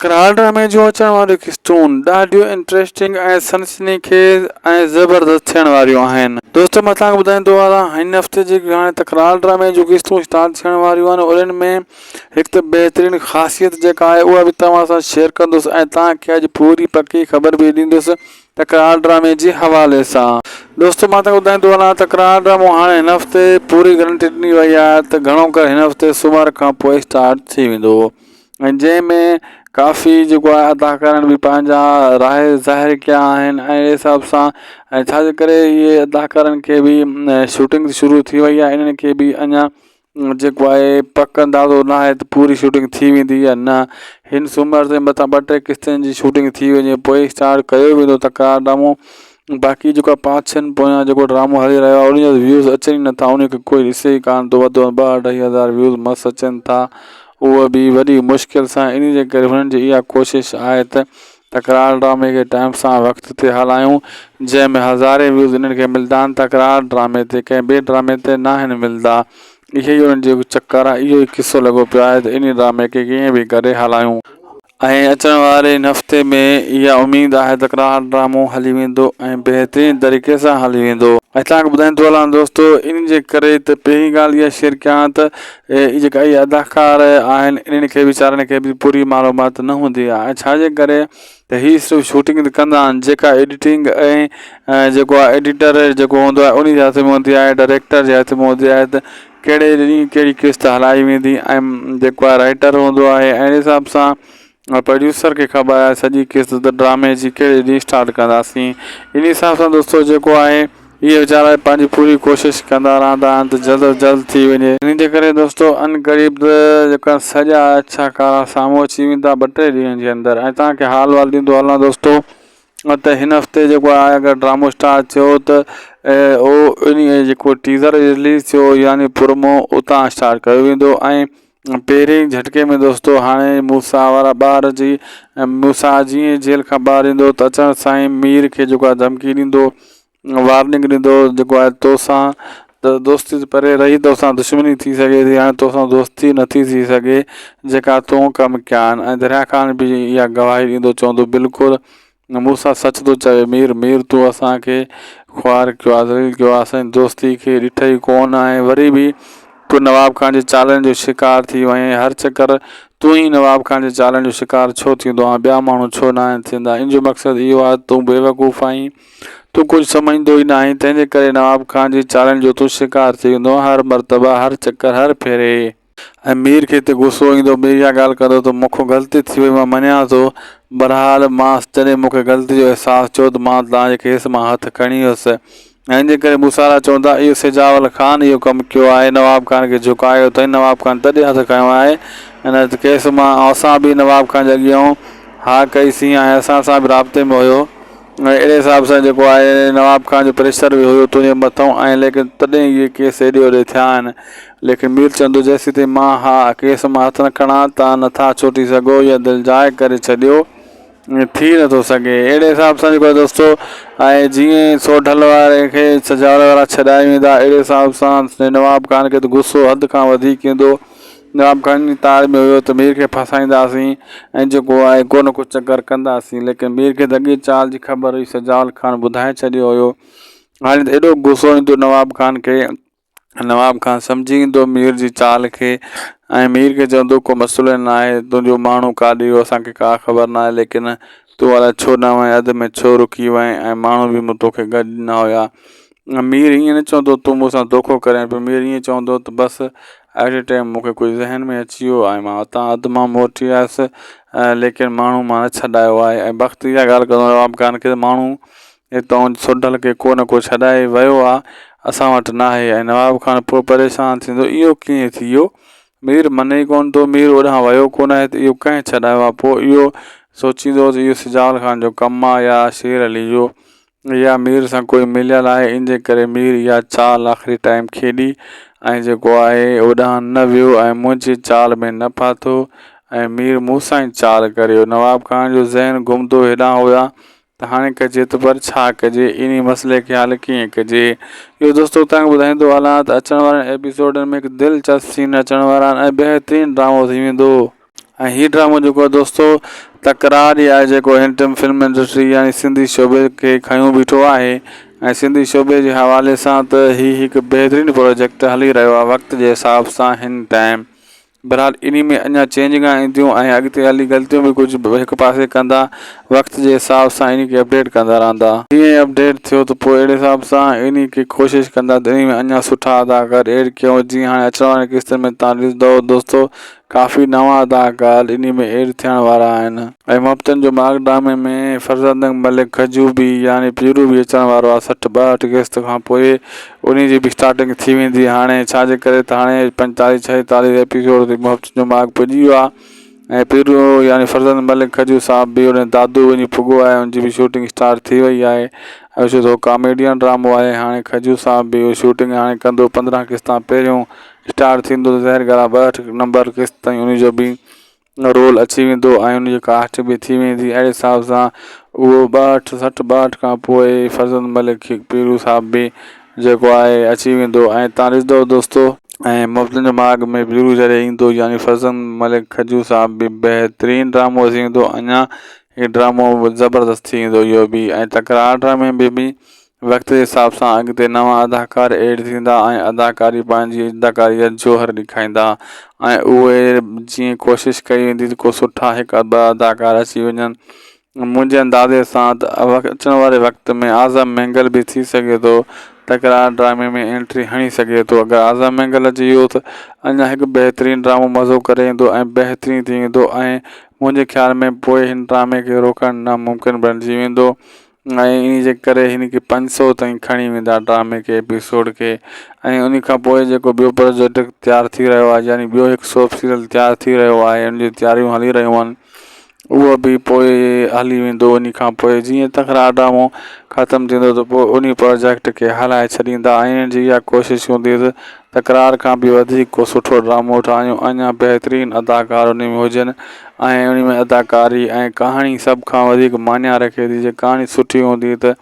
करार ड्रामे जो अचण वारियूं किस्तूं ॾाढियूं इंट्रेस्टिंग ऐं सनसनीखेज़ ऐं ज़बरदस्त थियण वारियूं आहिनि। दोस्तों मां तव्हांखे ॿुधाईंदो आहियां हिन हफ़्ते जेके हाणे तकरार ड्रामे जूं किस्तूं स्टार्ट थियण वारियूं आहिनि उन्हनि में हिकु त बहितरीनु ख़ासियत जेका आहे उहा बि तव्हां सां शेयर कंदुसि ऐं तव्हांखे अॼु पूरी पकी ख़बर बि ॾींदुसि तकरार ड्रामे जे हवाले सां। दोस्तों मां तव्हांखे ॿुधाईंदो हलां तकरार ड्रामो हाणे हिन हफ़्ते पूरी गारंटी ॾिनी वई आहे त घणो करे हिन हफ़्ते सूमर खां पोइ स्टार्ट थी वेंदो ऐं जंहिंमें काफ़ी जेको आहे अदाकारनि बि पंहिंजा राय ज़ाहिर कया आहिनि ऐं अहिड़े हिसाब सां ऐं छाजे करे इहे अदाकारनि खे बि शूटिंग शुरू थी वई आहे। इन्हनि खे बि अञा जेको आहे पक अंदाज़ो न आहे त पूरी शूटिंग थी वेंदी या न। हिन सूमर जे मथां 2-3 किस्तनि जी शूटिंग थी वञे पोइ स्टार्ट कयो वेंदो तकरार ड्रामो। बाक़ी जेको आहे 5-6 पोयां जेको ड्रामो हली रहियो आहे उन जा व्यूज़ अचनि ई नथा, उनखे कोई ॾिसे ई कान थो। वधि में 2-2.5 हज़ार व्यूज़ मस्तु अचनि था, उहो बि वॾी मुश्किल सां। इन जे करे हुननि जी इहा कोशिशि आहे त तकरार ड्रामे खे टाइम सां वक़्त ते हलायूं जंहिंमें हज़ारे व्यूज़ इन्हनि खे मिलंदा आहिनि तकरार ड्रामे ते, कंहिं ॿिए ड्रामे ते न आहिनि मिलंदा। इहो ई उन्हनि जो चकर आहे, इहो ई किसो लॻो पियो आहे त इन ड्रामे खे कीअं बि करे हलायूं ऐं अचण वारे हिन हफ़्ते में इहा उमेद आहे तकरार ड्रामो हली वेंदो ऐं बहितरीन तरीक़े सां हली वेंदो। ऐं तव्हांखे ॿुधाईंदो हलां दोस्तों इन जे करे त पहिरीं ॻाल्हि इहा शेयर कयां त जेका इहे अदाकार आहिनि इन्हनि खे वीचारनि खे बि पूरी मालूमात न हूंदी आहे। छाजे करे त हीअ सिर्फ़ु शूटिंग त कंदा आहिनि, जेका एडिटिंग ऐं जेको आहे एडिटर जेको हूंदो आहे उन जे हथ में हूंदी आहे, डायरेक्टर जे हथ में हूंदी आहे त कहिड़े ॾींहुं कहिड़ी किस्त हलाई वेंदी ऐं जेको आहे राइटर हूंदो आहे ऐं हिसाब सां प्रोड्यूसर खे ख़बर आहे सॼी किस्त त ड्रामे जी कहिड़े ॾींहुं स्टार्ट कंदासीं। इन हिसाब सां दोस्तों जेको आहे इहे वीचारा पंहिंजी पूरी कोशिशि कंदा रहंदा आहिनि त जल्द जल्द थी वञे। इन जे करे दोस्तों अनक़रीब जेका सॼा अच्छा कारा साम्हूं अची वेंदा 2-3 ॾींहंनि जे अंदरि। ऐं तव्हांखे हाल वाल ॾींदो हलां दोस्तों त हिन हफ़्ते जेको आहे अगरि ड्रामो स्टार्ट थियो त उहो इन जेको टीज़र रिलीज़ थियो यानी प्रोमो उतां स्टार्ट कयो वेंदो ऐं पहिरें झटके में दोस्तों हाणे मूसा वारा ॿार जी मूसा जीअं जेल खां ॿाहिरि ईंदो त अचण सां ई मीर खे जेको आहे धमकी ॾींदो, वार्निंग ॾींदो जेको आहे तोसां त दोस्ती परे रही तोसां दुश्मनी थी सघे थी, हाणे तोसां दोस्ती नथी थी सघे जेका तूं कमु कया आहिनि। ऐं दरिया ख़ान बि इहा गवाही ॾींदो, चवंदो बिल्कुलु मूंसां सच थो चवे मीर तूं असांखे ख्वार कयो आहे, ज़लील कयो आहे, असांजी दोस्ती खे ॾिठई कोन आहे। वरी बि तूं नवाब खान जे चालनि जो शिकार थी वएं, हर चकर तूं ई नवाब खान जे चालनि जो शिकार छो थींदो आहे, ॿिया माण्हू छो न आहिनि थींदा। इन जो मक़सदु इहो आहे तूं बेवकूफ़ आहीं, तूं कुझु सम्झंदो ई न आहीं, तंहिंजे करे नवाब खान जे चालनि जो तूं शिकार थी वेंदो हर मरतबा, हर चकर, हर फेरे। ऐं मीर खे हिते गुस्सो ईंदो, मीर इहा ॻाल्हि कंदो त मूंखां ग़लती थी वई, मां मञा थो, बहरहाल मां जॾहिं मूंखे ग़लती जो अहसासु थियो त मां तव्हांजे केस मां हथु खणी वियुसि। ऐं इन जे करे मूसारा चवंदा इहो सिजावल ख़ान इहो कमु कयो आहे, नवाब खान खे झुकायो अथई, नवाब खान तॾहिं हथु खयो आहे इन केस मां। असां बि नवाब खान जे अॻियां हा कईसीं ऐं असां सां बि राब्ते में हुयो ऐं अहिड़े हिसाब सां जेको आहे नवाब खान जो प्रेशर बि हुयो तुंहिंजे मथां ऐं लेकिन तॾहिं इहे केस हेॾे होॾे थिया आहिनि। लेकिन मीर चवंदो जेसीं ताईं मां हा केस मां हथु न खणां तव्हां नथा छुटी सघो, या दिलि जाए करे छॾियो, थी नथो सघे। अहिड़े हिसाब सां जेको आहे दोस्तों ऐं जीअं सोढल वारे खे सजावल वारा छॾाए वेंदा अहिड़े हिसाब सां नवाब खान खे त गुस्सो हद खां वधीक ईंदो। नवाब खान जी तार में हुयो त मीर खे फसाईंदासीं ऐं जेको आहे को न को चकर कंदासीं, लेकिन मीर खे त अॻे चाल जी ख़बर हुई, सजावल खान ॿुधाए छॾियो हुयो। हाणे त एॾो गुस्सो ईंदो नवाब खान खे, नवाब खान सम्झी ईंदो मीर जी चाल खे ऐं मीर खे चवंदो को मसइलो न आहे, तुंहिंजो माण्हू काॾे वियो असांखे का ख़बर न आहे, लेकिन तूं अलाए छो न वएं, अध में छो रुकी वएं ऐं माण्हू बि तोखे गॾु न हुया। मीर ईअं न चवंदो तूं मूंसां धोखो करें पियो, मीर ईअं चवंदो त बसि एट ए टाइम मूंखे कुझु ज़हन में अची वियो ऐं मां हुतां अधु मां मोटी आयुसि, लेकिन माण्हू मां न छॾायो आहे। ऐं वक़्तु इहा ॻाल्हि कंदो नवाब खान खे माण्हू हितां सोढल खे को न को छॾाए वियो आहे, असां वटि न आहे। ऐं नवाब खान पोइ परेशान थींदो इहो कीअं थी वियो, मीर मने ई कोन थो, मीर ओॾां वियो कोन आहे त इहो कंहिं छॾायो आहे। पोइ इहो सोचींदो त इहो सिजावल खान जो कमु आहे या शेर अली जो, या मीर सां कोई मिलियल आहे। इन जे करे मीर इहा चाल आख़िरी टाइम खेॾी ऐं जेको आहे ओॾां न वियो ऐं मुंहिंजी चाल में न फाथो ऐं मीर मूंसां ई चाल करियो। नवाब खान जो ज़हन घुमंदो हेॾां हुया त हाणे कजे त पर छा कजे, इन मसइले खे हल कीअं कजे। इहो दोस्तों तव्हांखे ॿुधाईंदो हलां त अचण वारनि एपिसोडनि में हिकु दिलचस्प सीन अचण वारा आहिनि ऐं बहितरीनु ड्रामो थी वेंदो। ऐं हीउ ड्रामो जेको आहे दोस्तो तकरार ई आहे जेको हिन फिल्म इंडस्ट्री यानी सिंधी शोबे खे खयूं बीठो आहे ऐं सिंधी शोबे जे हवाले सां त हीउ हिकु बहितरीनु प्रोजेक्ट हली रहियो आहे वक़्त जे हिसाब सां हिन टाइम। बहरहाल इन में अञा चेंजिंगां ईंदियूं ऐं अॻिते हली ग़लतियूं बि कुझु हिकु पासे कंदा वक़्त जे हिसाब सां इन खे अपडेट कंदा रहंदा। जीअं अपडेट थियो त पोइ अहिड़े हिसाब सां इन खे कोशिशि कंदा त इन में अञा सुठा अदाकार एड कयूं। जीअं हाणे अचण वारे किस्तनि में तव्हां ॾिसंदव दोस्तो काफ़ी नवां अदाकार इन में एड थियण वारा आहिनि ऐं मुफ़्तनि जो माग ड्रामे में फरज़ंद मलिक खजू बि यानी पीरू बि अचण वारो आहे 60-62 किस्त खां पोइ उन जी बि स्टार्टिंग थी वेंदी। हाणे छाजे करे त हाणे 45-46 एपिसोड ते मुफ़्त जो माग पुॼी वियो आहे ऐं पीरू यानी फरज़ंद मलिक खजू साहब बि उन दादू वञी पुॻो आहे उनजी बि शूटिंग स्टार्ट थी वई आहे ऐं छो त कॉमेडियन ड्रामो आहे। हाणे खजू साहब बि शूटिंग हाणे कंदो 15 किस्तां पहिरियों स्टार्ट थींदो ज़ाहिर ॻाल्हि आहे 62 नंबर किस्त ताईं उनजो बि रोल अची वेंदो ऐं उनजी कास्ट बि थी वेंदी। अहिड़े हिसाब सां उहो 60-62 खां पोइ फरज़ंद मलिक पीरू साहब बि जेको आहे अची वेंदो ऐं तव्हां ॾिसंदव दोस्तो ऐं मुफ़्तनि जो माग में पीरू जॾहिं ईंदो यानी फरज़ंद मलिक खजू साहब बि बहितरीनु ड्रामो थी वेंदो। अञा हीउ ड्रामो ज़बरदस्त थी वेंदो इहो बि ऐं तकरार ड्रामे में बि वक़्त जे हिसाब सां अॻिते नवां अदाकार एड थींदा ऐं अदाकारी पंहिंजी अदाकारी जो जोहर ॾेखारींदा ऐं उहे जीअं कोशिशि कई वेंदी त को सुठा हिकु ॿ अदाकार अची वञनि। मुंहिंजे अंदाज़े सां त अचण वारे वक़्त में आज़म मैंगल बि थी सघे थो तकरार ड्रामे में एंट्री हणी सघे थो। अगरि आज़म मैंगल अची वियो त अञा हिकु बहितरीनु ड्रामो मज़ो करे ईंदो ऐं बहितरीनु थी वेंदो ऐं मुंहिंजे ख़्याल में पोइ हिन ड्रामे खे रोकणु नामुमकिन बणिजी वेंदो ऐं इन जे करे हिन खे 500 ताईं खणी वेंदा ड्रामे के एपिसोड खे ऐं उन खां पोइ जेको ॿियो प्रोजेक्ट तयारु थी रहियो आहे यानी ॿियो हिकु सोप सीरियल तयारु थी रहियो आहे उन जी तयारियूं हली रहियूं आहिनि उहो बि पोइ हली वेंदो। उन खां पोइ जीअं तकरार ड्रामो ख़तमु थींदो त पोइ उन प्रोजेक्ट खे हलाए छॾींदा ऐं इन्हनि जी इहा कोशिशि हूंदी त तकरार खां बि वधीक को सुठो ड्रामो ठाहियूं अञा बहितरीनु अदाकार उन में हुजनि ऐं उन में अदाकारी ऐं कहाणी सभ खां वधीक मान्या रखे थी। जे कहाणी सुठी हूंदी त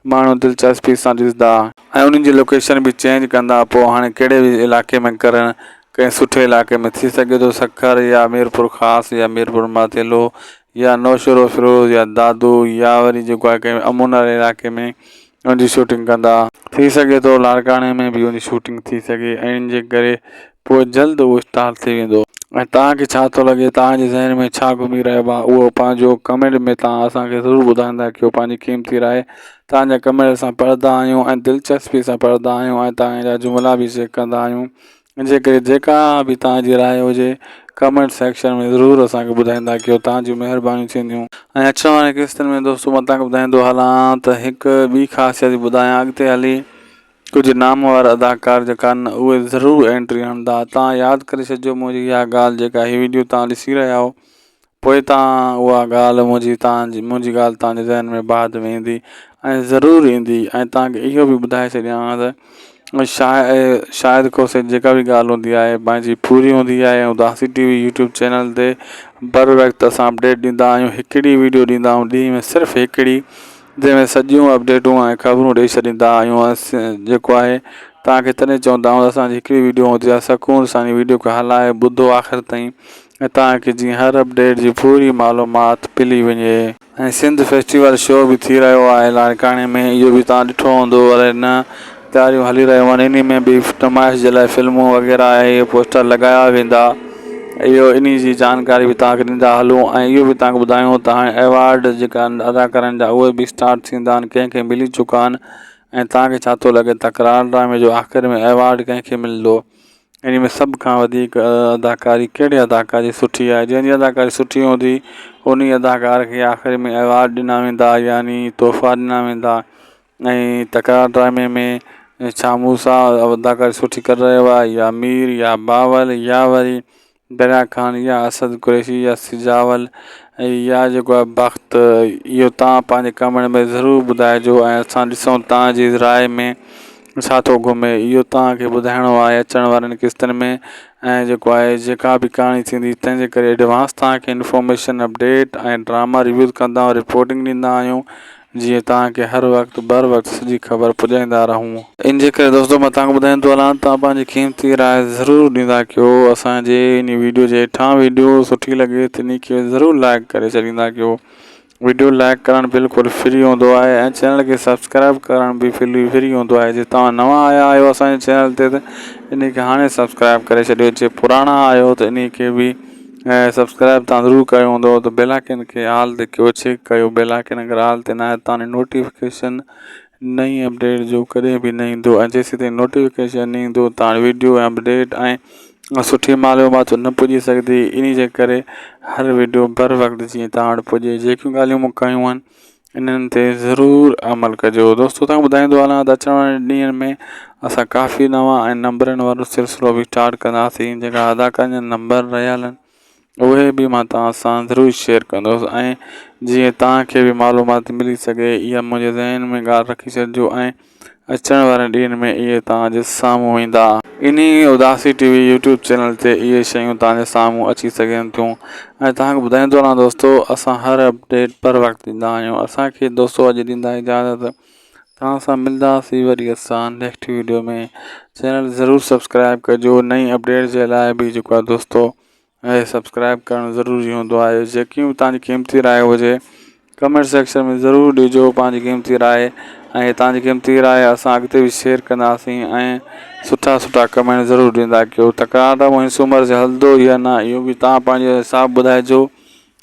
माण्हू दिलचस्पी सां ॾिसंदा ऐं उन्हनि जी लोकेशन बि चेंज कंदा। पोइ हाणे कहिड़े बि इलाइक़े में करणु कंहिं सुठे इलाइक़े में थी सघे थो सखर या मीरपुर ख़ासि या मीरपुर माथेलो या नौशरो फिरोज़ या दादू या वरी जेको आहे कंहिं अमूनर इलाइक़े में उनजी शूटिंग कंदा। थी सघे थो लाड़काणे में बि उनजी शूटिंग थी सघे ऐं इन जे करे पोइ जल्द उहो स्टार्ट थी वेंदो। ऐं तव्हांखे छा थो लॻे तव्हांजे ज़हन में छा घुमी रहियो आहे उहो पंहिंजो कमेंट में तव्हां असांखे ज़रूरु ॿुधाईंदा कयो। पंहिंजी क़ीमती राय तव्हांजा कमेंट असां पढ़ंदा आहियूं ऐं दिलचस्पी सां पढ़ंदा आहियूं ऐं तव्हांजा जुमिला बि चेक कंदा आहियूं। इन जे करे जेका बि तव्हांजी राय हुजे कमेंट सेक्शन में ज़रूरु असांखे ॿुधाईंदा कयो तव्हांजूं महिरबानियूं थींदियूं। ऐं अचण वारे किस्तनि में दोस्तो मां तव्हांखे ॿुधाईंदो हलां त हिकु ॿी ख़ासियत ॿुधायां अॻिते हली कुझु नाम वारा अदाकार जेका आहिनि उहे ज़रूरु एंट्री हणंदा। तव्हां यादि करे छॾिजो मुंहिंजी इहा ॻाल्हि जेका हीअ वीडियो तव्हां ॾिसी रहिया आहियो पोइ तव्हां उहा ॻाल्हि मुंहिंजी ॻाल्हि तव्हांजे ज़हन में बाद में ईंदी ऐं ज़रूरु ईंदी। ऐं तव्हांखे इहो बि ॿुधाए छॾियां त शायदि को जेका बि ॻाल्हि हूंदी आहे पंहिंजी पूरी हूंदी आहे ऐं उदासी टीवी यूट्यूब चैनल ते बर वक़्तु असां अपडेट ॾींदा आहियूं। हिकिड़ी वीडियो ॾींदा आहियूं ॾींहं में सिर्फ़ु हिकिड़ी जंहिंमें सॼियूं अपडेटूं ऐं ख़बरूं ॾेई छॾींदा आहियूं। जेको आहे तव्हांखे तॾहिं चवंदा आहियूं असांजी हिकिड़ी वीडियो हूंदी आहे सुकून सां वीडियो खे हलाए ॿुधो आख़िर ताईं ऐं तव्हांखे जीअं हर अपडेट जी पूरी मालूमात मिली वञे। ऐं सिंध फेस्टिवल शो बि थी रहियो आहे लाड़काणे में इहो बि तव्हां ॾिठो हूंदो अरे न तयारियूं हली रहियूं आहिनि। इन में बि नुमाइश जे लाइ फिल्मूं वग़ैरह ऐं इहे पोस्टर लॻाया वेंदा इहो इन जी जानकारी बि तव्हांखे ॾींदा हलूं। ऐं इहो बि तव्हांखे ॿुधायूं त हाणे अवॉर्ड जेका आहिनि अदाकारनि जा उहे बि स्टार्ट थींदा आहिनि कंहिंखे मिली चुका आहिनि। ऐं तव्हांखे छा थो लॻे तकरार ड्रामे जो आख़िर में अवॉर्ड कंहिंखे मिलंदो इन में सभ खां वधीक अदाकारी कहिड़े अदाकारी सुठी आहे जंहिंजी अदाकारी सुठी हूंदी उन अदाकार खे आख़िर में अवॉर्ड ॾिना वेंदा यानी तोहफ़ा ॾिना वेंदा। ऐं तकरार ड्रामे में छा मूसा अदाकारी सुठी करे रहियो आहे या मीर या बावल या वरी दरिया ख़ान या असद कुरैशी या सिजावल या जेको आहे बख़्त इहो तव्हां पंहिंजे कमेंट में ज़रूरु ॿुधाइजो ऐं असां ॾिसूं तव्हांजी राय में छा थो घुमे इहो तव्हांखे ॿुधाइणो आहे अचण वारनि किस्तनि में। ऐं जेको आहे जेका बि कहाणी थींदी तंहिंजे करे एडवांस तव्हांखे इंफॉर्मेशन अपडेट ऐं ड्रामा रिव्यू कंदा आहियूं रिपोर्टिंग ॾींदा आहियूं जीअं तव्हांखे हर वक़्तु बर वक़्तु सॼी ख़बर पुॼाईंदा रहूं। इन जे करे दोस्तों मां तव्हांखे ॿुधाईंदो हलां, तव्हां पंहिंजी क़ीमती राय ज़रूरु ॾींदा कयो। असांजे इन वीडियो जे हेठां वीडियो सुठी लॻे त इन खे ज़रूरु लाइक करे छॾींदा कयो। वीडियो लाइक करणु बिल्कुलु फ्री हूंदो आहे ऐं चैनल खे सब्सक्राइब करणु बि फ्री हूंदो आहे। जे तव्हां नवां आया आहियो असांजे चैनल ते त इन खे हाणे सब्सक्राइब करे छॾियो। जे पुराणा आहियो त इन खे बि सब्सक्राइब तव्हां ज़रूरु कयो हूंदो त बेल आइकन खे ऑल ते कयो, चेक कयो। बेल आइकन अगरि ऑल ते न आहे तव्हांजी नोटिफिकेशन नई अपडेट जो कॾहिं बि न ईंदो ऐं जेसीं ताईं नोटिफिकेशन न ईंदो तव्हां वीडियो अपडेट ऐं सुठी मालूमात न पुॼी सघंदी। इन जे करे हर वीडियो बर वक़्तु जीअं तव्हां वटि पुॼे। जेकियूं ॻाल्हियूं मूं कयूं आहिनि इन्हनि ते ज़रूरु अमल कजो। दोस्तों तव्हां ॿुधाईंदो हलां त अचण वारे ॾींहंनि में असां काफ़ी नवां ऐं नंबरनि वारो सिलसिलो बि स्टार्ट कंदासीं। जेका अदाकारनि जा नंबर रहियल आहिनि उहे बि मां तव्हां सां ज़रूरु शेयर कंदुसि ऐं जीअं तव्हांखे बि मालूमात मिली सघे इहा मुंहिंजे ज़हन में ॻाल्हि रखी छॾिजो ऐं अचण वारे ॾींहंनि में इहे तव्हांजे साम्हूं ईंदा। इन उदासी टीवी यूट्यूब चैनल ते इहे शयूं तव्हांजे साम्हूं अची सघनि थियूं। ऐं तव्हांखे ॿुधाईंदो हलां दोस्तों असां हर अपडेट पर वक़्तु ॾींदा आहियूं। असांखे दोस्तों अॼु ॾींदा इजाज़त, तव्हां सां मिलंदासीं वरी असां नेक्स्ट वीडियो में। चैनल ज़रूरु सब्सक्राइब कजो। नई अपडेट जे लाइ बि जेको आहे दोस्तों ऐं सब्सक्राइब करणु ज़रूरी हूंदो आहे। जेकी बि तव्हांजी क़ीमती राय हुजे कमेंट सेक्शन में ज़रूरु ॾिजो पंहिंजी क़ीमती राय ऐं तव्हांजी क़ीमती राय असां अॻिते बि शेयर कंदासीं ऐं सुठा कमेंट ज़रूरु ॾींदा कयो। तकरार ड्रामो सूमर ते हलंदो या न इहो बि तव्हां पंहिंजे हिसाब ॿुधाइजो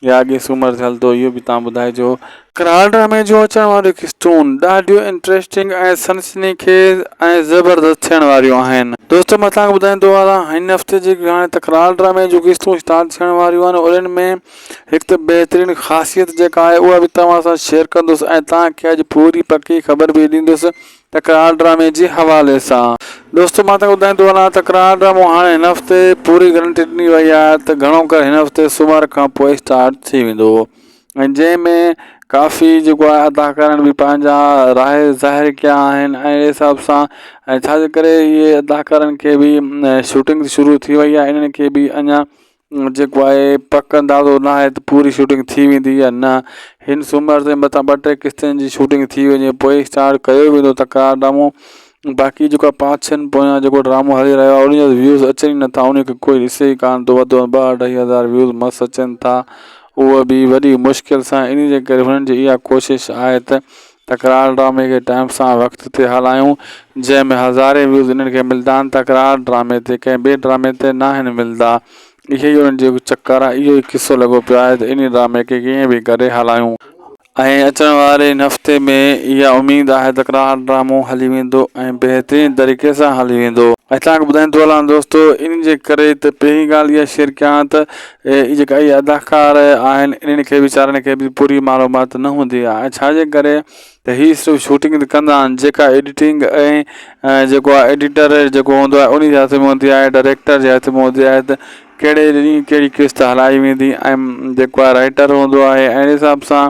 या अॻे सूमर ते हलंदो इहो बि तव्हां ॿुधाइजो। तकरार ड्रामे जूं अचण वारियूं क़िस्तूं ॾाढियूं इंट्रस्टिंग ऐं सनसनीखेज़ ऐं ज़बरदस्त थियण वारियूं आहिनि। दोस्तों मां तव्हांखे ॿुधाईंदो हलां हिन हफ़्ते जेके हाणे तकरार ड्रामे जूं क़िस्तूं स्टार्ट थियण वारियूं आहिनि उन्हनि में हिकु त बहितरीनु ख़ासियत जेका आहे उहा बि तव्हां सां शेयर कंदुसि ऐं तव्हांखे अॼु पूरी पकी ख़बर बि ॾींदुसि तकरार ड्रामे जे हवाले सां। दोस्तों मां तव्हांखे ॿुधाईंदो हलां तकरार ड्रामो हाणे हिन हफ़्ते पूरी गारंटी ॾिनी वई आहे त घणो करे हिन हफ़्ते सूमर खां पोइ स्टार्ट थी वेंदो ऐं जंहिंमें काफ़ी जेको आहे अदाकारनि बि पंहिंजा राय ज़ाहिर कया आहिनि ऐं अहिड़े हिसाब सां ऐं छाजे करे इहे अदाकारनि खे बि शूटिंग शुरू थी वई आहे। इन्हनि खे बि अञा जेको आहे पक अंदाज़ो न आहे त पूरी शूटिंग थी वेंदी या न। हिन सूमर ते मथां 2-3 क़िस्तनि जी शूटिंग थी वञे पोइ स्टार्ट कयो वेंदो तकरार ड्रामो। बाक़ी जेको आहे 5-6 पोयां जेको ड्रामो हली रहियो आहे उन जा व्यूज़ अचनि ई नथा, उन खे कोई ॾिसे ई कान थो। वधि में 2-2.5 हज़ार व्यूज़ मस्तु अचनि था, उहा बि वॾी मुश्किल सां। इन जे करे हुननि जी इहा कोशिशि आहे त तकरार ड्रामे खे टाइम सां वक़्त ते हलायूं जंहिंमें हज़ारे व्यूज़ इन्हनि खे मिलंदा आहिनि तकरार ड्रामे ते, कंहिं ॿिए ड्रामे ते न आहिनि मिलंदा। इहो ई उन्हनि जो चकर आहे, इहो ई किसो लॻो पियो आहे त इन ड्रामे खे कीअं बि करे हलायूं ऐं अचण वारे हिन हफ़्ते में इहा उमेदु आहे तकरार ड्रामो हली वेंदो ऐं बहितरीनु तरीक़े सां हली वेंदो। ऐं तव्हांखे ॿुधाईंदो हलां दोस्तों इन जे करे त पहिरीं ॻाल्हि इहा शेयर कयां त जेका इहे अदाकार आहिनि इन्हनि खे वीचारनि खे बि पूरी मालूमात न हूंदी आहे। छाजे करे त हीअ सिर्फ़ु शूटिंग कंदा आहिनि, जेका एडिटिंग ऐं जेको आहे एडिटर जेको हूंदो आहे उन जे हथ में हूंदी आहे, डायरेक्टर जे हथ में हूंदी आहे त कहिड़े ॾींहुं कहिड़ी क़िस्त हलाई वेंदी ऐं जेको आहे राइटर हूंदो आहे ऐं अहिड़े हिसाब सां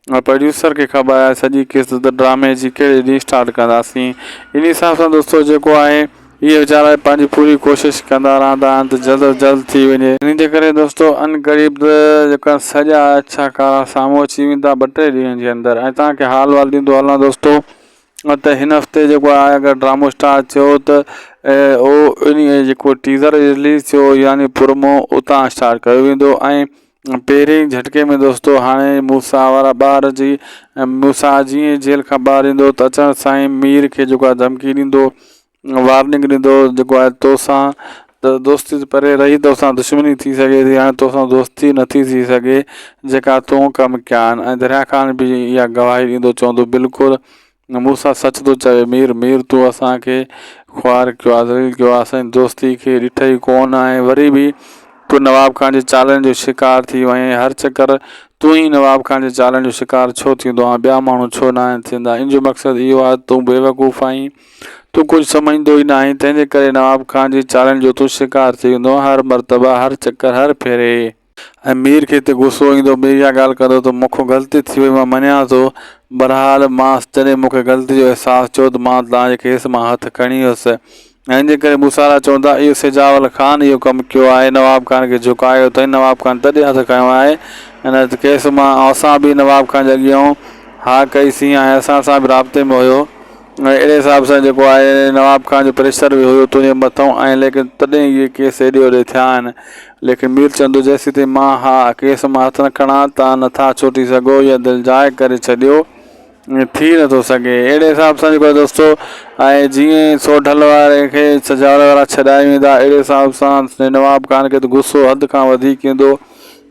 प्रोड्यूसर खे ख़बर आहे सॼी क़िस्त त ड्रामे जी कहिड़े ॾींहुं स्टार्ट कंदासीं। इन हिसाब सां दोस्तों जेको आहे इहे वीचारा पंहिंजी पूरी कोशिशि कंदा रहंदा आहिनि त जल्द जल्द थी वञे। इन जे करे दोस्तों अनक़रीब जेका सॼा अच्छा कारा साम्हूं अची वेंदा 2-3 ॾींहंनि जे अंदरि। ऐं तव्हांखे हाल ॾींदो हलां दोस्तों त हिन हफ़्ते जेको आहे अगरि ड्रामो स्टार्ट थियो त उहो इन जेको टीज़र रिलीज़ थियो यानी प्रोमो उतां स्टार्ट कयो वेंदो ऐं पहिरें झटके में दोस्तों हाणे मूसा वारा ॿार जी मूसा जीअं जेल खां ॿाहिरि ईंदो त अचण सां ई मीर खे जेको आहे धमकी ॾींदो, वार्निंग ॾींदो जेको आहे तोसां त दोस्ती परे रही तोसां दुश्मनी थी सघे थी, हाणे तोसां दोस्ती नथी थी सघे जेका तूं कमु कया आहिनि। ऐं दरिया ख़ान बि इहा गवाही ॾींदो चवंदो बिल्कुलु मूंसां सच थो चए मीर तूं असांखे ख़्वार कयो आहे, ज़लील कयो आहे, असांजी दोस्ती खे ॾिठई कोन आहे। वरी बि तूं नवाब खान जे चालनि जो शिकार थी वएं, हर चकर तूं ई नवाब खान जे चालनि जो शिकार छो थींदो आहे, ॿिया माण्हू छो न आहिनि थींदा। इन जो मक़सदु इहो आहे तूं बेवकूफ़ आहीं, तूं कुझु सम्झंदो ई न आहीं, तंहिंजे करे नवाब खान जी चालनि जो तूं शिकार थी वेंदो हर मरतबा, हर चकर, हर फेरे। ऐं मीर खे हिते गुस्सो ईंदो, मीर इहा ॻाल्हि कंदो त मूंखां ग़लती थी वई, मां मञा थो, बहरहाल मां जॾहिं मूंखे ग़लती जो अहसासु थियो त मां तव्हांजे केस मां हथु खणी वियुसि। ऐं इन जे करे मूसारा चवंदा इहो सिजावल ख़ान इहो कमु कयो आहे, नवाब खान खे झुकायो अथई, नवाब खान तॾहिं हथु खयो आहे इन केस मां। असां बि नवाब खान जे अॻियां हा कईसीं ऐं असां सां बि राब्ते में हुयो। अहिड़े हिसाब सां जेको आहे नवाब खान जो प्रेशर बि हुयो तुंहिंजे मथां ऐं लेकिन तॾहिं इहे केस हेॾे होॾे थिया आहिनि। लेकिन मीर चंदो जेसीं ताईं मां हा केस मां हथ न खणां तव्हां नथा छुटी सघो या दिलि जाए करे छॾियो थी नथो सघे। अहिड़े हिसाब सां जेको आहे दोस्तो ऐं जीअं सोढल वारे खे सजावड़ वारा छॾाए वेंदा अहिड़े हिसाब सां नवाब खान खे त गुस्सो हद खां वधीक ईंदो।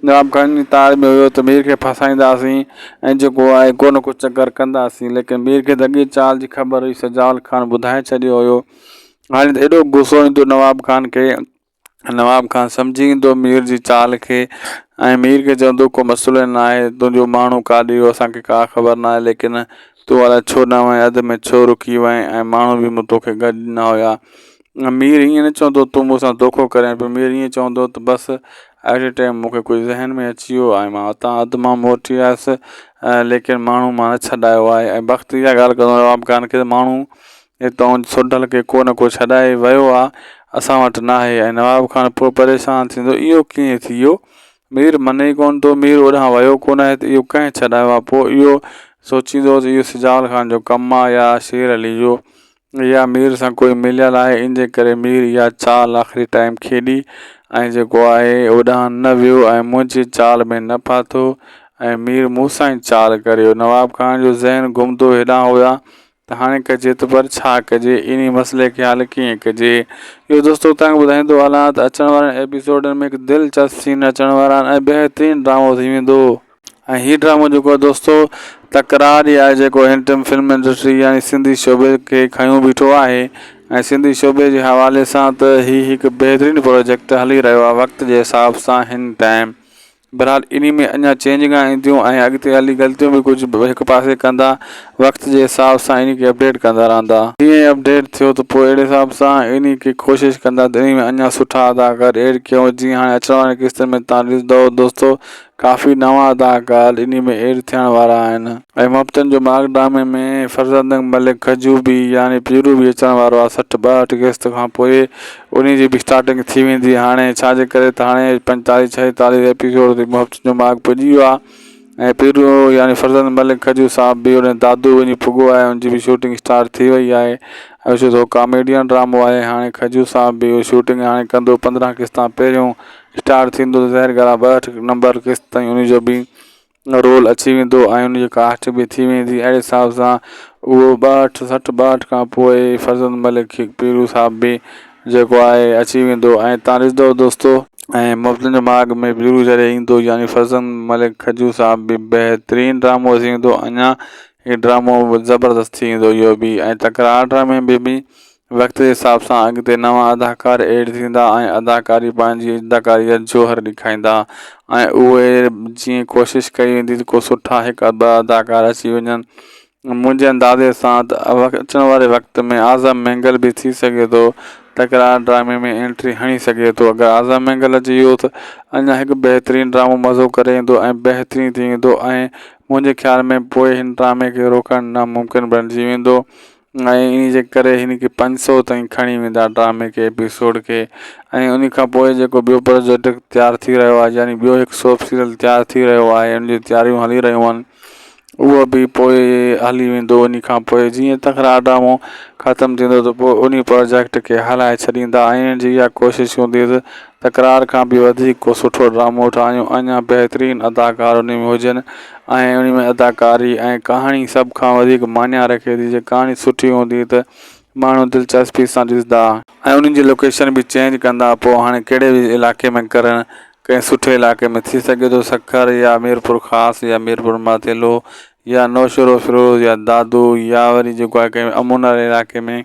नवाब खान जी ताड़ में हुयो त मीर खे फसाईंदासीं ऐं जेको आहे को न को चकर कंदासीं। लेकिन मीर खे त अॻे चाल जी ख़बर हुई, सजावल खान ॿुधाए छॾियो हुयो। हाणे त एॾो गुस्सो ईंदो नवाब खान खे। नवाब खान सम्झी ईंदो मीर जी चाल खे ऐं मीर खे चवंदो को मसइलो न आहे, तुंहिंजो माण्हू काॾे वियो असांखे का ख़बर न आहे, लेकिन तूं अलाए छो न वएं, अध में छो रुकी वएं ऐं माण्हू बि तोखे गॾु न हुया। मीर ईअं न चवंदो तूं मूंसां धोखो करें पियो, मीर ईअं चवंदो त बसि एट ए टाइम मूंखे कुझु ज़हन में अची वियो ऐं मां हुतां अधु मां मोटी आयुसि लेकिन माण्हू मां न छॾायो आहे। ऐं वक़्तु इहा ॻाल्हि कंदो नवाब खान खे माण्हू हितां सोढल खे को न को छॾाए वियो आहे, असां वटि न आहे। ऐं नवाब खान पोइ परेशान थींदो इहो कीअं थी वियो, मीर मने ई कोन थो, मीर ओॾां वियो कोन आहे त इहो कंहिं छॾायो आहे। पोइ इहो सोचींदो त इहो सजावल खान जो कमु आहे या शेर अली जो या मीर सां कोई मिलियल आहे। इन जे करे मीर इहा चाल आख़िरी टाइम खेॾी ऐं जेको आहे ओॾां न वियो ऐं मुंहिंजी चाल में न फाथो ऐं मीर मूंसां ई चाल करियो। नवाब खान जो ज़हन घुमंदो हेॾां हुया त हाणे कजे त पर छा कजे, इन मसइले खे हल कीअं कजे। इहो दोस्तो तव्हांखे ॿुधाईंदो हलां त अचण वारनि एपिसोडनि में हिकु दिलचस्प सीन अचण वारा आहिनि ऐं बहितरीनु ड्रामो थी वेंदो। ऐं हीउ ड्रामो जेको आहे दोस्तो तकरार ई आहे जेको हिन टाइम फिल्म इंडस्ट्री यानी सिंधी शोबे खे खयूं बीठो आहे। ऐं सिंधी शोबे जे हवाले सां त हीउ हिकु बहितरीनु प्रोजेक्ट हली रहियो आहे वक़्त जे हिसाब सां हिन टाइम। बहरहाल इन में अञा चेंजिंगां ईंदियूं ऐं अॻिते हली ग़लतियूं बि कुझु हिकु पासे कंदा, वक़्त जे हिसाब सां इन खे अपडेट कंदा रहंदा। जीअं अपडेट थियो त पोइ अहिड़े हिसाब सां इन खे कोशिशि कंदा त इन में अञा सुठा अदाकार एड कयूं। जीअं हाणे अचण वारे किस्तनि में तव्हां ॾिसंदव दोस्तो काफ़ी नवां अदाकार इन में एड थियण वारा आहिनि। ऐं मुफ़्तनि जो माग ड्रामे में फरज़ंद मलिक खजू बि यानी पीरू बि अचण वारो आहे 60-62 किस्त खां पोइ उन जी बि स्टार्टिंग थी वेंदी। हाणे छाजे करे त हाणे 45-46 एपिसोड ते मुफ़्त जो माग पुॼी वियो आहे ऐं पीरू यानी फरज़ंद मलिक खजू साहब बि उन दादू वञी पुॻो आहे, उनजी बि शूटिंग स्टार्ट थी वई आहे। ऐं छो त कॉमेडियन ड्रामो आहे, हाणे खजू साहब बि शूटिंग हाणे कंदो। 15 किस्तां पहिरियों स्टार्ट थींदो त ज़ाहिर ॻाल्हि आहे 62 नंबर किस्त ताईं उनजो बि रोल अची वेंदो ऐं उनजी कास्ट बि थी वेंदी। अहिड़े हिसाब सां उहो 62 खां पोइ फरज़ंद मलिक पीरू साहब बि जेको आहे अची वेंदो। ऐं तव्हां ॾिसंदव दोस्तो ऐं मुफ़्तनि जो माग में पीरू जॾहिं ईंदो यानी फरज़ंद मलिक खजू साहब बि बहितरीनु ड्रामो थी वेंदो। अञा हीउ ड्रामो ज़बरदस्त थी वेंदो इहो बि। ऐं तकरार ड्रामे में बि वक़्त जे हिसाब सां अॻिते नवां अदाकार एड थींदा ऐं अदाकारी पंहिंजी अदाकारीअ जोहर ॾेखारींदा ऐं उहे जीअं कोशिशि कई वेंदी त को सुठा हिकु ॿ अदाकार अची वञनि। मुंहिंजे अंदाज़े सां त अचण वारे वक़्त में आज़म मैंगल बि थी सघे थो तकरार ड्रामे में एंट्री हणी सघे थो। अगरि आज़म मैंगल अची वियो त अञा हिकु बहितरीनु ड्रामो मज़ो करे ईंदो ऐं बहितरीनु थी वेंदो ऐं मुंहिंजे ख़्याल में पोइ हिन ड्रामे खे रोकणु नामुमकिन बणिजी वेंदो। ऐं इन जे करे हिन खे 500 ताईं खणी वेंदा ड्रामे खे एपिसोड खे। ऐं उन खां पोइ जेको ॿियो प्रोजेक्ट तयारु थी रहियो आहे यानी ॿियो हिकु सोप सीरियल तयारु थी रहियो आहे, उन जी तयारियूं हली रहियूं आहिनि, उहो बि पोइ हली वेंदो। उन खां पोइ जीअं तकरार ड्रामो ख़तमु थींदो त पोइ उन प्रोजेक्ट खे हलाए छॾींदा ऐं इन्हनि जी इहा कोशिशि हूंदी त तकरार खां बि वधीक को सुठो ड्रामो ठाहियूं, अञा बहितरीनु अदाकार उन में हुजनि ऐं उन में अदाकारी ऐं कहाणी सभ खां वधीक मान्या रखे थी। जे कहाणी सुठी हूंदी त माण्हू दिलचस्पी सां ॾिसंदा ऐं उन्हनि जी लोकेशन बि चेंज कंदा। पोइ हाणे कहिड़े बि इलाइक़े में करणु, कंहिं सुठे इलाइक़े में थी सघे थो सखर या मीरपुर ख़ासि या मीरपुर मातेलो या नौशरो फिरोज़ या दादू या वरी जेको आहे कंहिं अमूनर इलाइक़े में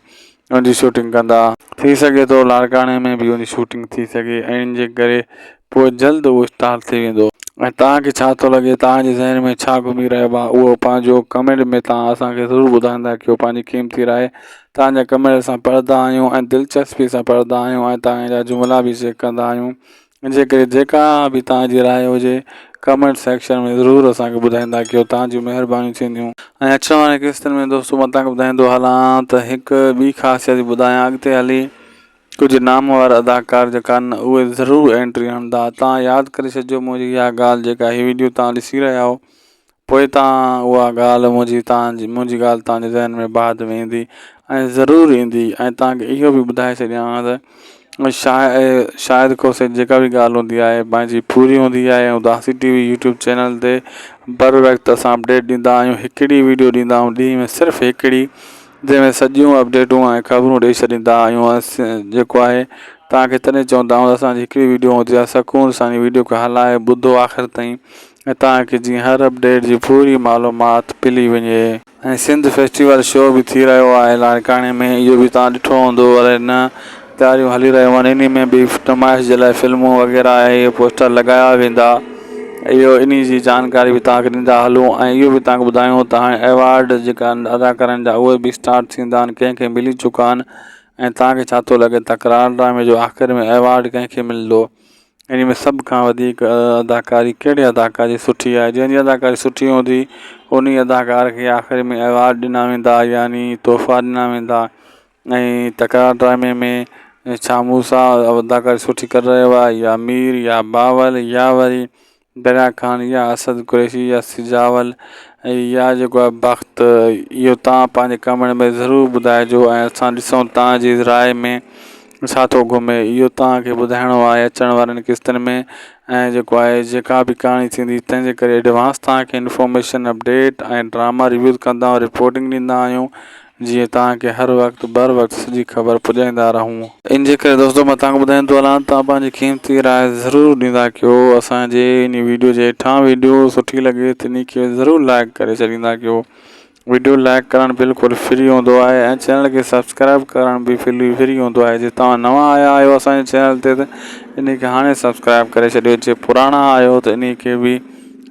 उनजी शूटिंग कंदा। थी सघे थो लाड़काणे में बि उनजी शूटिंग थी सघे ऐं इन जे करे पोइ जल्द उहो स्टार्ट थी वेंदो। ऐं तव्हांखे छा थो लॻे, तव्हांजे ज़हन में छा घुमी रहियो आहे, उहो पंहिंजो कमेंट में तव्हां असांखे ज़रूरु ॿुधाईंदा कयो। पंहिंजी क़ीमती राय तव्हांजा कमेंट असां पढ़ंदा आहियूं ऐं दिलचस्पी सां पढ़ंदा आहियूं ऐं तव्हांजा जुमिला बि चेक कंदा आहियूं। इन जे करे जेका बि तव्हांजी राय हुजे कमेंट सेक्शन में ज़रूरु असांखे ॿुधाईंदा कयो, तव्हांजी महिरबानी थींदियूं। ऐं अचण वारे किस्तनि में दोस्तो मां तव्हांखे ॿुधाईंदो हलां त हिकु ॿी ख़ासियत ॿुधायां। अॻिते हली कुझु नाम वारा अदाकार जेका आहिनि उहे ज़रूरु एंट्री हणंदा। तव्हां यादि करे छॾिजो मुंहिंजी इहा ॻाल्हि, जेका हीअ वीडियो तव्हां ॾिसी रहिया आहियो पोइ तव्हां उहा ॻाल्हि मुंहिंजी ॻाल्हि तव्हांजे ज़हन में बाद में ईंदी ऐं ज़रूरु ईंदी। ऐं तव्हांखे इहो बि ॿुधाए छॾियां त शायदि को जेका बि ॻाल्हि हूंदी आहे पंहिंजी पूरी हूंदी आहे। ऐं उदासी टीवी यूट्यूब चैनल ते बर वक़्तु असां अपडेट ॾींदा आहियूं। हिकिड़ी वीडियो ॾींदा आहियूं ॾींहं में, सिर्फ़ु हिकिड़ी, जंहिंमें सॼियूं अपडेटूं ऐं ख़बरूं ॾेई छॾींदा आहियूं। जेको आहे तव्हांखे तॾहिं चवंदा आहियूं असांजी हिकिड़ी वीडियो हूंदी आहे, सुकून सां वीडियो खे हलाए ॿुधो आख़िर ताईं ऐं तव्हांखे जीअं हर अपडेट जी पूरी मालूमात मिली वञे। ऐं सिंध फेस्टिवल शो बि थी रहियो आहे लाड़काणे में, इहो बि तव्हां ॾिठो हूंदो अलाए न। तयारियूं हली रहियूं आहिनि, इन में बि नुमाइश जे लाइ फिल्मूं वग़ैरह ऐं पोस्टर लॻाया वेंदा। इहो इन जी जानकारी बि तव्हांखे ॾींदा हलूं। ऐं इहो बि तव्हांखे ॿुधायूं त हाणे अवॉर्ड जेका अदाकारनि जा उहे बि स्टार्ट थींदा आहिनि, कंहिंखे मिली चुका आहिनि। ऐं तव्हांखे छा थो लॻे तकरार ड्रामे जो आख़िर में अवॉर्ड कंहिंखे मिलंदो? इन में सभ खां वधीक अदाकारी कहिड़े अदाकार जी सुठी आहे? जंहिंजी अदाकारी सुठी हूंदी उन अदाकार खे आख़िर में अवॉर्ड ॾिना वेंदा, यानी तोहफ़ा ॾिना वेंदा। ऐं तकरार ड्रामे में छा मूसा अदाकारी सुठी करे रहियो आहे, या मीर, या बावल, या वरी दरिया ख़ान, या असद कुरैशी, या सिजावल, या जेको आहे बख़्त? इहो तव्हां पंहिंजे कमेंट में ज़रूरु ॿुधाइजो ऐं असां ॾिसूं तव्हांजी राय में छा थो घुमे। इहो तव्हांखे ॿुधाइणो आहे अचण वारनि किस्तनि में। ऐं जेको आहे जेका बि कहाणी थींदी, तंहिंजे करे एडवांस तव्हांखे इंफॉर्मेशन अपडेट ऐं ड्रामा रिव्यू कंदा आहियूं, रिपोर्टिंग ॾींदा आहियूं, जीअं तव्हांखे हर वक़्तु बर वक़्तु सॼी ख़बर पुॼाईंदा रहूं। इन जे करे दोस्तों मां तव्हांखे ॿुधाईंदो हलां, तव्हां पंहिंजी क़ीमती राय ज़रूरु ॾींदा कयो। असांजे इन वीडियो जे हेठां वीडियो सुठी लॻे त इन खे ज़रूरु लाइक करे छॾींदा कयो। वीडियो लाइक करणु बिल्कुलु फ्री हूंदो आहे ऐं चैनल खे सब्सक्राइब करणु बि फ्री हूंदो आहे। जे तव्हां नवां आया आहियो असांजे चैनल ते त इन खे हाणे सब्सक्राइब करे छॾियो। जे पुराणा आहियो त इन खे बि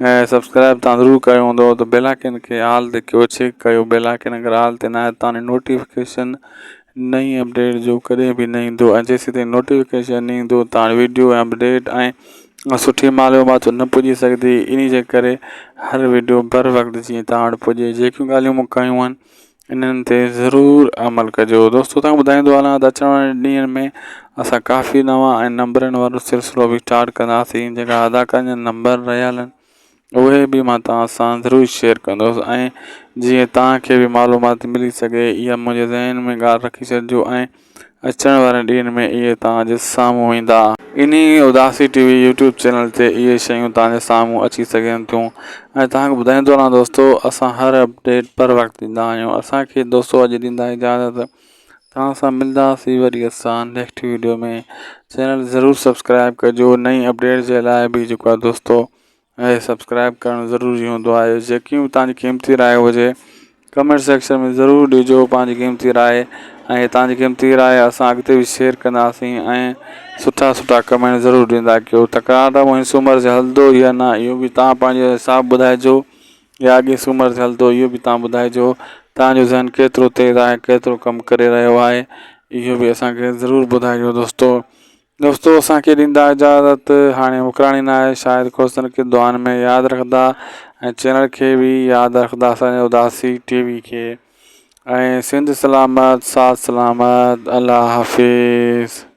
सब्सक्राइब तव्हां ज़रूरु कयो हूंदो त बेल आइकन खे ऑल ते कयो, चेक कयो। बेल आइकन अगरि ऑल ते न आहे तव्हांखे नोटिफिकेशन नई अपडेट जो कॾहिं बि न ईंदो। ऐं जेसीं ताईं नोटिफिकेशन न ईंदो तव्हां वीडियो अपडेट ऐं सुठी मालूमात न पुॼी सघंदी। इन जे करे हर वीडियो बर वक़्तु जीअं तव्हां वटि पुॼे। जेकियूं ॻाल्हियूं मूं कयूं आहिनि इन्हनि ते ज़रूरु अमल कजो। दोस्तों तव्हांखे ॿुधाईंदो हलां त अचण वारे ॾींहंनि में असां काफ़ी नवां ऐं नंबरनि वारो सिलसिलो बि स्टार्ट कंदासीं। जेका अदाकारनि जा नंबर रहियल आहिनि उहे बि मां तव्हां सां ज़रूरु शेयर कंदुसि। ऐं जीअं तव्हांखे बि मालूमात मिली सघे, इहा मुंहिंजे ज़हन में ॻाल्हि रखी छॾिजो। ऐं अचण वारे ॾींहंनि में इहे तव्हांजे साम्हूं ईंदा। इन उदासी टीवी यूट्यूब चैनल ते इहे शयूं तव्हांजे साम्हूं अची सघनि थियूं। ऐं तव्हांखे ॿुधाईंदो हलां दोस्तों, असां हर अपडेट पर वक़्तु ॾींदा आहियूं। असांखे दोस्तों अॼु ॾींदा इजाज़त। तव्हां सां मिलंदासीं वरी असां नेक्स्ट वीडियो में। चैनल ज़रूरु सब्सक्राइब कजो। नई अपडेट जे लाइ बि जेको आहे दोस्तों सब्सक्राइब करणु ज़रूरी हूंदो आहे। जेकी बि तव्हांजी क़ीमती राय हुजे कमेंट सेक्शन में ज़रूरु ॾिजो पंहिंजी क़ीमती राय। ऐं तव्हांजी क़ीमती राय असां अॻिते बि शेयर कंदासीं ऐं सुठा कमेंट ज़रूरु ॾींदा कयो। तकरार ड्रामो सूमर ते हलंदो या न, इहो बि तव्हां पंहिंजे हिसाब ॿुधाइजो। या अॻे सूमर ते हलंदो इहो बि तव्हां ॿुधाइजो। तव्हांजो ज़हन केतिरो तेज़ आहे, केतिरो कमु करे रहियो आहे, इहो बि असांखे ज़रूरु ॿुधाइजो। दोस्तों असांखे ॾींदा इजाज़त। हाणे मुकराणी न आहे, शायदि खोसन के दुआनि में यादि रखंदा ऐं चैनल खे बि यादि रखंदा असांजे उदासी टीवी खे। ऐं सिंध सलामत, साथ सलामत, अल्लाह हाफ़िज़।